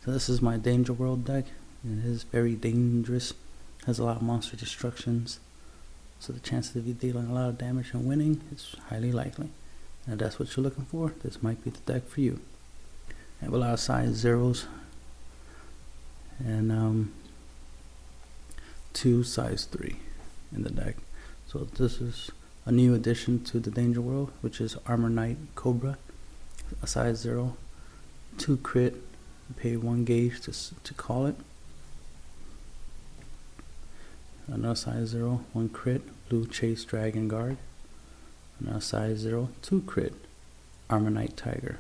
So this is my Danger World deck. It is very dangerous. Has a lot of monster destructions. So the chances of you dealing a lot of damage and winning is highly likely. And if that's what you're looking for, this might be the deck for you. I have a lot of size zeros. And 2 size 3 in the deck. So this is a new addition to the Danger World, which is Armornite Cobra, a size 0, 2 crit, you pay 1 gauge to call it. Another size 0, 1 crit, blue chase dragon guard. Another size 0, 2 crit, Armornite Tiger.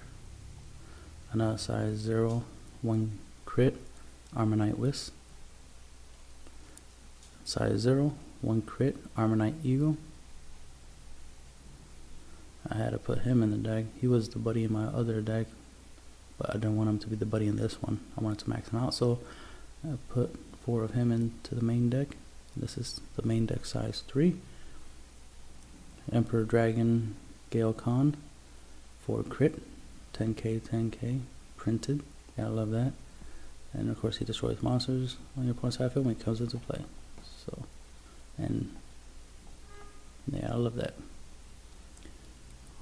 Another size 0, 1 crit, Armornite Wisp. Size 0, 1 crit, Armornite Eagle. I had to put him in the deck. He was the buddy in my other deck, but I didn't want him to be the buddy in this one. I wanted to max him out, so I put 4 of him into the main deck. This is the main deck, size 3. Emperor Dragon Gale Khan, 4 crit, 10k, 10k, printed. Gotta love that. And of course he destroys monsters on your opponent's side field when he comes into play. So, and yeah, I love that.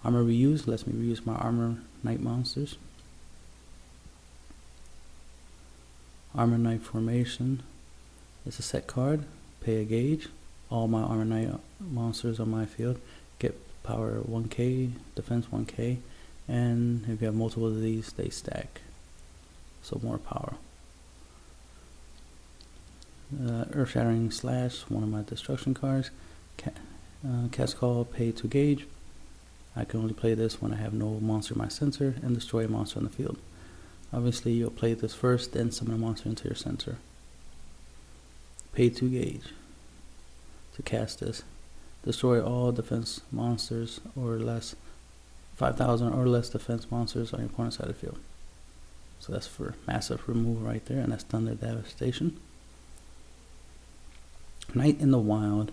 Armor reuse lets me reuse my Armornite monsters. Armornite Formation is a set card. Pay a gauge. All my Armornite monsters on my field get power 1k, defense 1k, and if you have multiple of these, they stack. So more power. Earth Shattering Slash, one of my destruction cards. Cast Call, pay 2 gauge. I can only play this when I have no monster in my center and destroy a monster on the field. Obviously, you'll play this first, then summon a monster into your center. Pay 2 gauge to cast this. Destroy all defense monsters or less, 5,000 or less defense monsters on your opponent's side of the field. So that's for massive removal right there, and that's Thunder Devastation. Night in the Wild,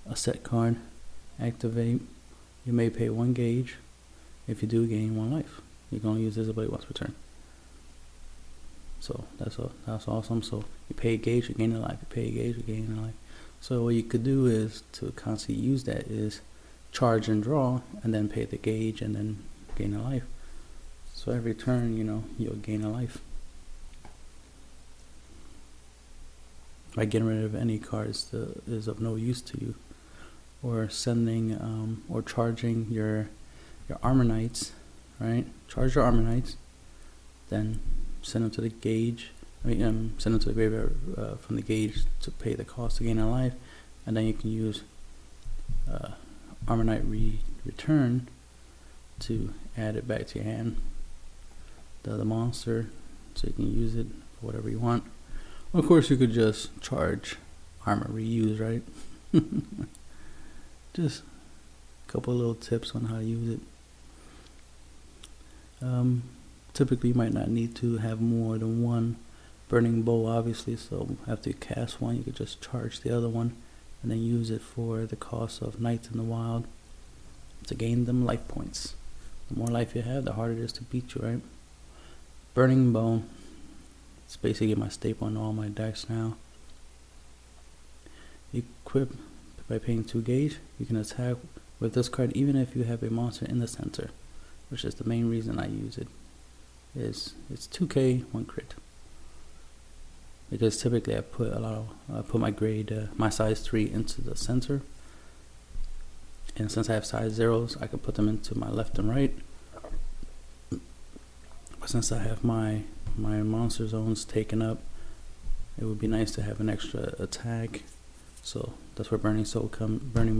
a set card. Activate. You may pay 1 gauge. If you do, gain 1 life. You can only use this ability once per turn. So that's awesome. So you pay a gauge, you gain a life. You pay a gauge, you gain a life. So what you could do is to constantly use that is charge and draw, and then pay the gauge, and then gain a life. So every turn, you know, you'll gain a life. By getting rid of any cards that is of no use to you, or sending or charging your Armornites, right? Charge your Armornites, then send them to the gauge. Send them to the graveyard from the gauge to pay the cost to gain a life, and then you can use Armornite return to add it back to your hand. The monster, so you can use it for whatever you want. Of course, you could just charge armor reuse, right? Just a couple of little tips on how to use it. Typically, you might not need to have more than 1 burning bow, obviously, so after you cast 1, you could just charge the other one and then use it for the cost of Night in the Wild to gain them life points. The more life you have, the harder it is to beat you, right? Burning bow. It's basically my staple on all my decks now. Equip by paying 2 gauge. You can attack with this card even if you have a monster in the center, which is the main reason I use it. It's 2k, 1 crit. Because typically I put my size 3 into the center, and since I have size 0s, I can put them into my left and right. But since I have my monster zones taken up, it would be nice to have an extra attack. So that's where Burning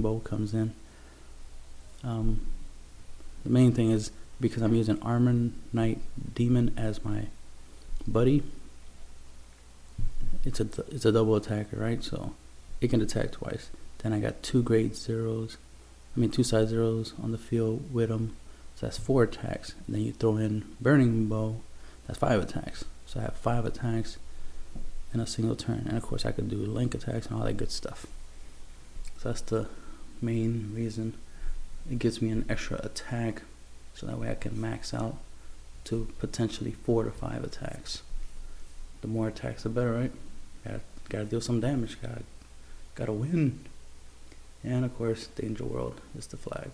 Bow comes in. The main thing is because I'm using Armornite Demon as my buddy. It's a double attacker, right? So it can attack twice. Then I got 2 size 0s on the field with them. So that's 4 attacks. And then you throw in Burning Bow, that's 5 attacks. So I have 5 attacks in a single turn. And of course I could do link attacks and all that good stuff. So that's the main reason. It gives me an extra attack, so that way I can max out to potentially 4 to 5 attacks. The more attacks, the better, right? Gotta deal some damage. Gotta win. And of course, Danger World is the flag.